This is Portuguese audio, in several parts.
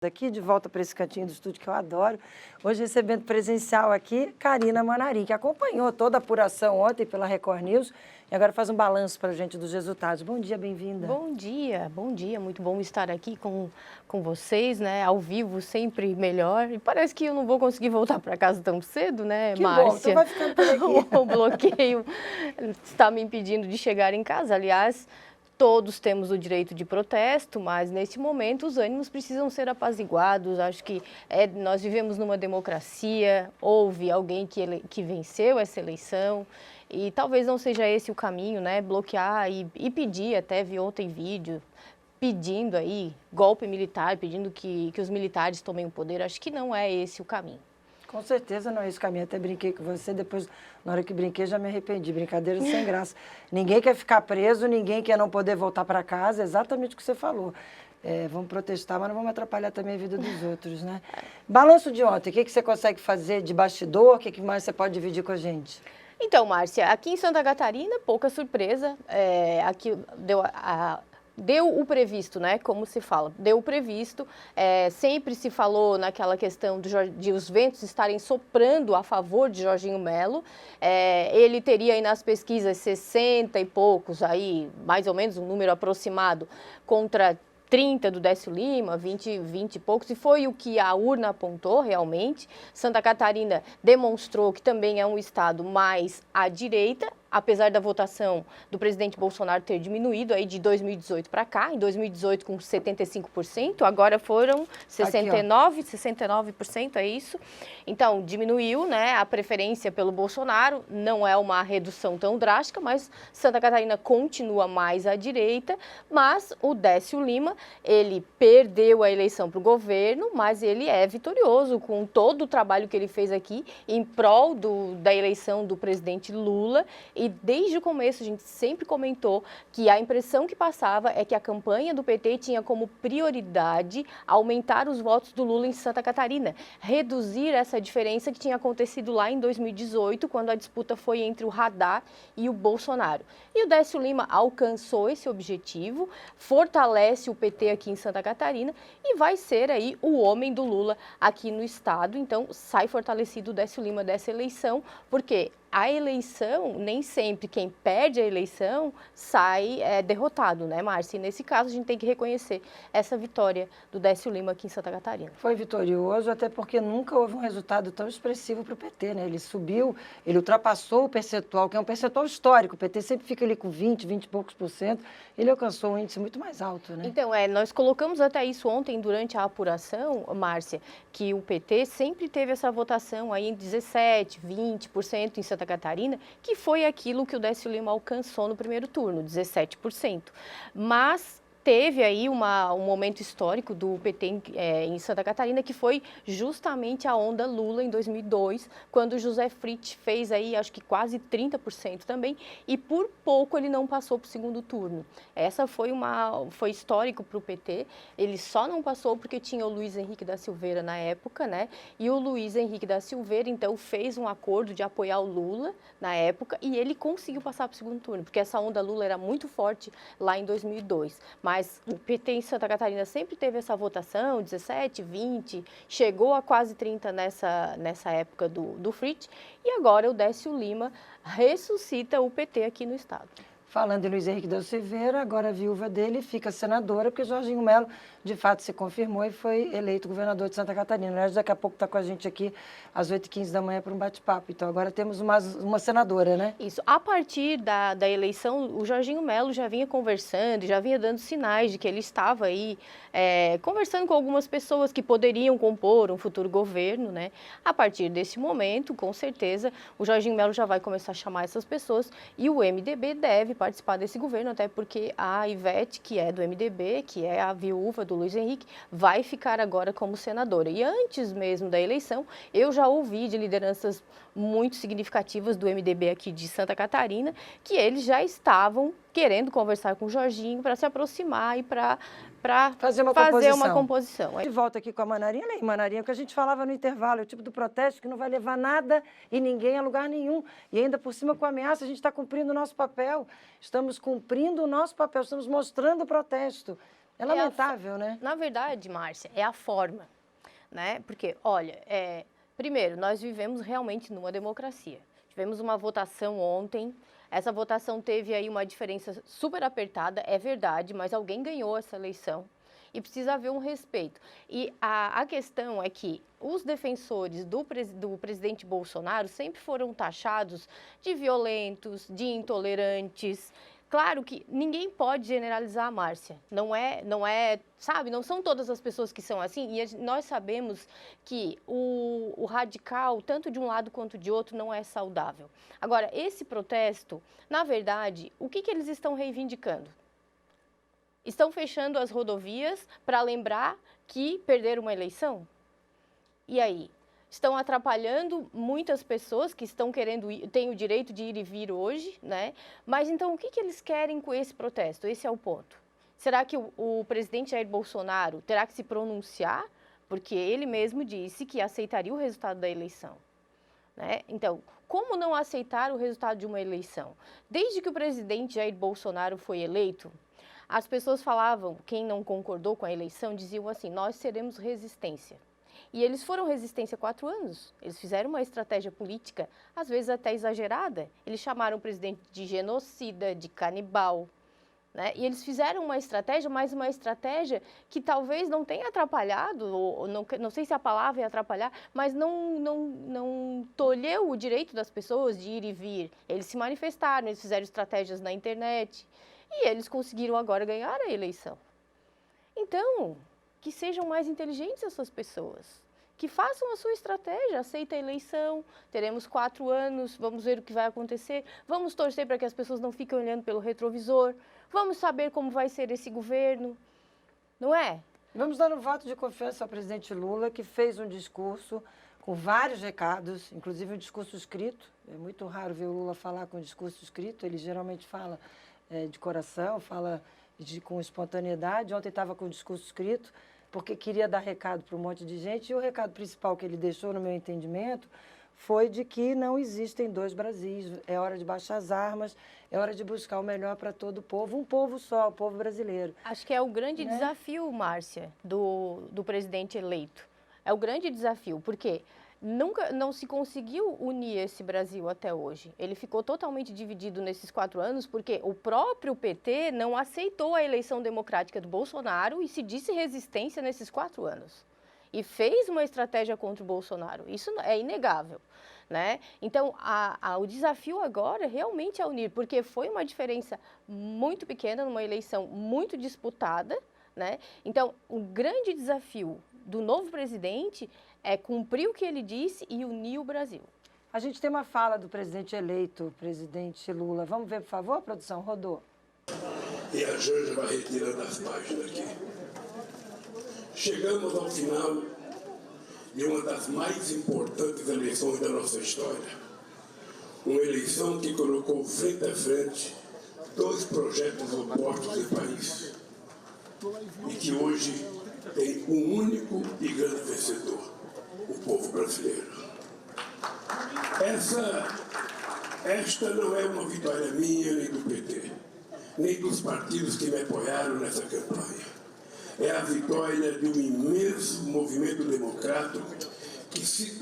Aqui de volta para esse cantinho do estúdio que eu adoro. Hoje recebendo presencial aqui Karina Manarim, que acompanhou toda a apuração ontem pela Record News e agora faz um balanço para a gente dos resultados. Bom dia, bem-vinda. Bom dia, muito bom estar aqui com vocês, né, ao vivo, sempre melhor. E parece que eu não vou conseguir voltar para casa tão cedo, né, que Márcia? Bom, então vai ficando por aqui. O bloqueio está me impedindo de chegar em casa, aliás. Todos temos o direito de protesto, mas neste momento os ânimos precisam ser apaziguados. Acho que nós vivemos numa democracia, houve alguém que venceu essa eleição e talvez não seja esse o caminho, né? Bloquear e pedir, até vi ontem vídeo, pedindo aí golpe militar, pedindo que os militares tomem o poder. Acho que não é esse o caminho. Com certeza não é esse o caminho. Até brinquei com você, depois, na hora que brinquei, já me arrependi. Brincadeira sem graça. Ninguém quer ficar preso, ninguém quer não poder voltar para casa, exatamente o que você falou. Vamos protestar, mas não vamos atrapalhar também a vida dos outros, né? Balanço de ontem, o que você consegue fazer de bastidor? O que mais você pode dividir com a gente? Então, Márcia, aqui em Santa Catarina, pouca surpresa. Aqui deu o previsto, né? Como se fala, deu o previsto. Sempre se falou naquela questão de os ventos estarem soprando a favor de Jorginho Melo. Ele teria aí nas pesquisas 60 e poucos, aí, mais ou menos um número aproximado, contra 30 do Décio Lima, 20 e poucos, e foi o que a urna apontou realmente. Santa Catarina demonstrou que também é um estado mais à direita, apesar da votação do presidente Bolsonaro ter diminuído aí de 2018 para cá, em 2018 com 75%, agora foram 69%, é isso. Então, diminuiu, né, a preferência pelo Bolsonaro, não é uma redução tão drástica, mas Santa Catarina continua mais à direita, mas o Décio Lima, ele perdeu a eleição para o governo, mas ele é vitorioso com todo o trabalho que ele fez aqui em prol da eleição do presidente Lula. E desde o começo a gente sempre comentou que a impressão que passava é que a campanha do PT tinha como prioridade aumentar os votos do Lula em Santa Catarina, reduzir essa diferença que tinha acontecido lá em 2018, quando a disputa foi entre o Haddad e o Bolsonaro. E o Décio Lima alcançou esse objetivo, fortalece o PT aqui em Santa Catarina e vai ser aí o homem do Lula aqui no estado. Então sai fortalecido o Décio Lima dessa eleição, porque a eleição, nem sempre quem perde a eleição sai derrotado, né, Márcia? E nesse caso a gente tem que reconhecer essa vitória do Décio Lima aqui em Santa Catarina. Foi vitorioso, até porque nunca houve um resultado tão expressivo para o PT, né? Ele subiu, ele ultrapassou o percentual, que é um percentual histórico. O PT sempre fica ali com 20 e poucos por cento. Ele alcançou um índice muito mais alto, né? Então, nós colocamos até isso ontem durante a apuração, Márcia, que o PT sempre teve essa votação aí em 17, 20% em Santa Catarina, que foi aquilo que o Décio Lima alcançou no primeiro turno, 17%. Mas teve aí um momento histórico do PT em Santa Catarina, que foi justamente a onda Lula em 2002, quando o José Fritt fez aí, acho que quase 30% também, e por pouco ele não passou para o segundo turno. Essa foi histórico para o PT, ele só não passou porque tinha o Luiz Henrique da Silveira na época, né? E o Luiz Henrique da Silveira, então, fez um acordo de apoiar o Lula na época e ele conseguiu passar para o segundo turno, porque essa onda Lula era muito forte lá em 2002. Mas o PT em Santa Catarina sempre teve essa votação, 17, 20, chegou a quase 30 nessa época do Fritt, e agora o Décio Lima ressuscita o PT aqui no estado. Falando em Luiz Henrique da Silveira, agora a viúva dele fica senadora, porque Jorginho Melo, de fato, se confirmou e foi eleito governador de Santa Catarina. Aliás, daqui a pouco está com a gente aqui às 8h15 da manhã para um bate-papo. Então, agora temos uma senadora, né? Isso. A partir da eleição, o Jorginho Melo já vinha conversando, já vinha dando sinais de que ele estava aí conversando com algumas pessoas que poderiam compor um futuro governo, né? A partir desse momento, com certeza, o Jorginho Melo já vai começar a chamar essas pessoas e o MDB deve participar desse governo, até porque a Ivete, que é do MDB, que é a viúva do Luiz Henrique, vai ficar agora como senadora. E antes mesmo da eleição, eu já ouvi de lideranças muito significativas do MDB aqui de Santa Catarina, que eles já estavam querendo conversar com o Jorginho para se aproximar e para fazer uma composição. De volta aqui com a Manarim, olha aí, Manarim, o que a gente falava no intervalo, é o tipo do protesto que não vai levar nada e ninguém a lugar nenhum. E ainda por cima com ameaça, a gente está cumprindo o nosso papel. Estamos cumprindo o nosso papel, estamos mostrando o protesto. É lamentável, né? Na verdade, Márcia, é a forma, né? Porque, olha, primeiro, nós vivemos realmente numa democracia. Tivemos uma votação ontem, essa votação teve aí uma diferença super apertada, é verdade, mas alguém ganhou essa eleição e precisa haver um respeito. E a questão é que os defensores do presidente Bolsonaro sempre foram taxados de violentos, de intolerantes. Claro que ninguém pode generalizar a Márcia, sabe, não são todas as pessoas que são assim, e nós sabemos que o radical, tanto de um lado quanto de outro, não é saudável. Agora, esse protesto, na verdade, o que eles estão reivindicando? Estão fechando as rodovias para lembrar que perderam uma eleição? E aí? Estão atrapalhando muitas pessoas que estão têm o direito de ir e vir hoje, né? Mas então o que eles querem com esse protesto? Esse é o ponto. Será que o presidente Jair Bolsonaro terá que se pronunciar? Porque ele mesmo disse que aceitaria o resultado da eleição, né? Então, como não aceitar o resultado de uma eleição? Desde que o presidente Jair Bolsonaro foi eleito, as pessoas falavam, quem não concordou com a eleição, diziam assim, nós seremos resistência. E eles foram resistência há 4 anos. Eles fizeram uma estratégia política, às vezes até exagerada. Eles chamaram o presidente de genocida, de canibal, né? E eles fizeram uma estratégia, mas uma estratégia que talvez não tenha atrapalhado, ou não sei se a palavra é atrapalhar, mas não tolheu o direito das pessoas de ir e vir. Eles se manifestaram, eles fizeram estratégias na internet e eles conseguiram agora ganhar a eleição. Então, que sejam mais inteligentes essas pessoas, que façam a sua estratégia, aceita a eleição, teremos 4 anos, vamos ver o que vai acontecer, vamos torcer para que as pessoas não fiquem olhando pelo retrovisor, vamos saber como vai ser esse governo, não é? Vamos dar um voto de confiança ao presidente Lula, que fez um discurso com vários recados, inclusive um discurso escrito. É muito raro ver o Lula falar com discurso escrito, ele geralmente fala de coração, fala com espontaneidade. Ontem estava com o discurso escrito, porque queria dar recado para um monte de gente, e o recado principal que ele deixou, no meu entendimento, foi de que não existem 2 Brasis, é hora de baixar as armas, é hora de buscar o melhor para todo o povo, um povo só, o povo brasileiro. Acho que é o grande desafio, Márcia, do presidente eleito. É o grande desafio, porque não se conseguiu unir esse Brasil até hoje. Ele ficou totalmente dividido nesses 4 anos porque o próprio PT não aceitou a eleição democrática do Bolsonaro e se disse resistência nesses 4 anos. E fez uma estratégia contra o Bolsonaro. Isso é inegável, né? Então, o desafio agora realmente é unir, porque foi uma diferença muito pequena numa eleição muito disputada, né? Então, o grande desafio do novo presidente é cumprir o que ele disse e unir o Brasil. A gente tem uma fala do presidente eleito, o presidente Lula. Vamos ver, por favor, produção? Rodou. E a Janja vai retirando as páginas aqui. Chegamos ao final de uma das mais importantes eleições da nossa história. Uma eleição que colocou frente a frente 2 projetos opostos do país. E que hoje tem um único e grande vencedor, o povo brasileiro. Esta não é uma vitória minha nem do PT, nem dos partidos que me apoiaram nessa campanha. É a vitória de um imenso movimento democrático que se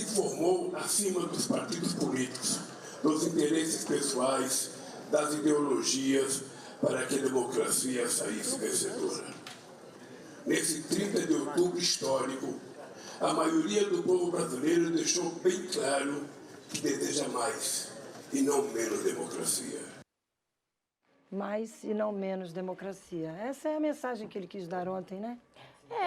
formou acima dos partidos políticos, dos interesses pessoais, das ideologias, para que a democracia saísse vencedora. Nesse 30 de outubro histórico, a maioria do povo brasileiro deixou bem claro que deseja mais e não menos democracia. Mais e não menos democracia. Essa é a mensagem que ele quis dar ontem, né?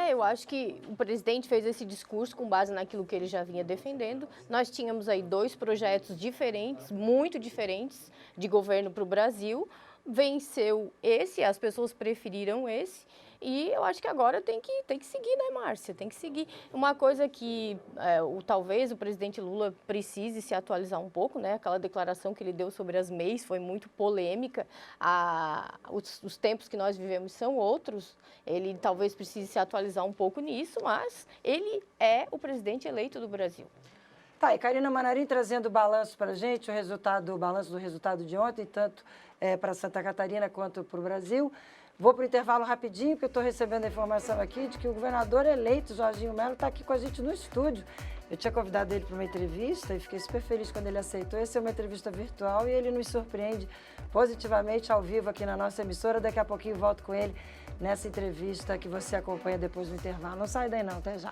Eu acho que o presidente fez esse discurso com base naquilo que ele já vinha defendendo. Nós tínhamos aí 2 projetos diferentes, muito diferentes, de governo para o Brasil. Venceu esse, as pessoas preferiram esse, e eu acho que agora tem que seguir, né, Márcia? Tem que seguir. Uma coisa que talvez o presidente Lula precise se atualizar um pouco, né? Aquela declaração que ele deu sobre as MEIs foi muito polêmica. Os tempos que nós vivemos são outros. Ele talvez precise se atualizar um pouco nisso, mas ele é o presidente eleito do Brasil. Tá, e Karina Manarim trazendo o balanço para a gente, o balanço do resultado de ontem, tanto para Santa Catarina quanto para o Brasil. Vou para o intervalo rapidinho, porque eu estou recebendo a informação aqui de que o governador eleito, Jorginho Melo, está aqui com a gente no estúdio. Eu tinha convidado ele para uma entrevista e fiquei super feliz quando ele aceitou. Essa é uma entrevista virtual e ele nos surpreende positivamente ao vivo aqui na nossa emissora. Daqui a pouquinho volto com ele nessa entrevista que você acompanha depois do intervalo. Não sai daí não, até já.